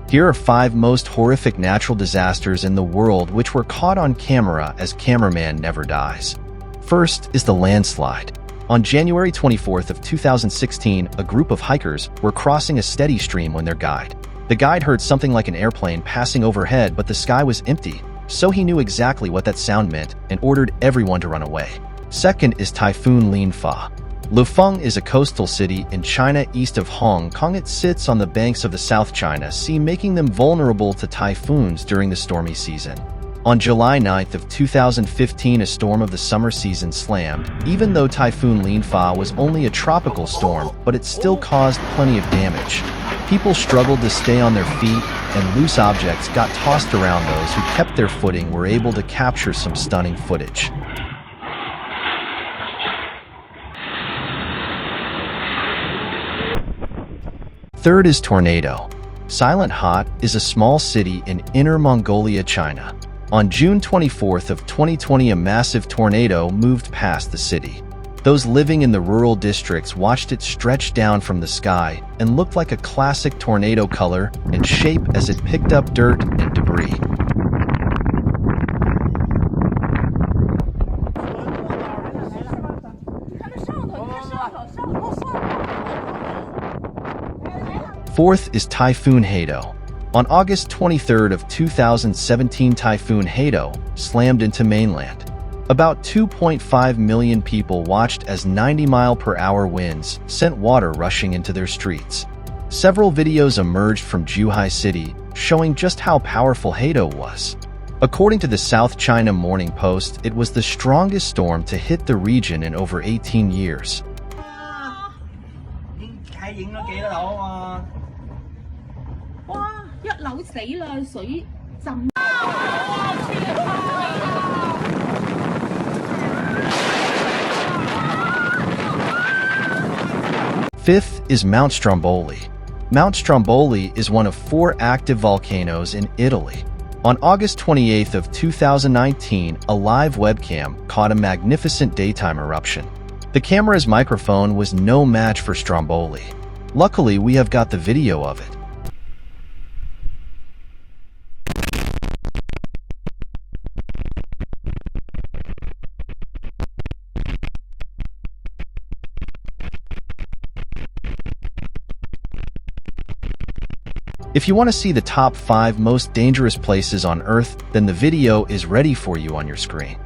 Here are 5 most horrific natural disasters in the world which were caught on camera as Cameraman Never Dies. First is the landslide. On January 24th of 2016, a group of hikers were crossing a steady stream when their guide. The guide heard something like an airplane passing overhead, but the sky was empty, so he knew exactly what that sound meant and ordered everyone to run away. Second is Typhoon Linfa. Lufeng is a coastal city in China east of Hong Kong. It sits on the banks of the South China Sea, making them vulnerable to typhoons during the stormy season. On July 9th of 2015, a storm of the summer season slammed. Even though Typhoon Linfa was only a tropical storm, but it still caused plenty of damage. People struggled to stay on their feet, and loose objects got tossed around. Those who kept their footing were able to capture some stunning footage. Third is tornado. Silent Hot is a small city in Inner Mongolia, China. On June 24th of 2020, a massive tornado moved past the city. Those living in the rural districts watched it stretch down from the sky and looked like a classic tornado color and shape as it picked up dirt and debris. Fourth is Typhoon Hato. On August 23rd of 2017, Typhoon Hato slammed into mainland. About 2.5 million people watched as 90-mile-per-hour winds sent water rushing into their streets. Several videos emerged from Zhuhai City showing just how powerful Hato was. According to the South China Morning Post, it was the strongest storm to hit the region in over 18 years. Fifth is Mount Strombolli. Mount Strombolli is one of 4 active volcanoes in Italy. On August 28th of 2019, a live webcam caught a magnificent daytime eruption. The camera's microphone was no match for Strombolli. Luckily, we have got the video of it. If you want to see the top 5 most dangerous places on Earth, then the video is ready for you on your screen.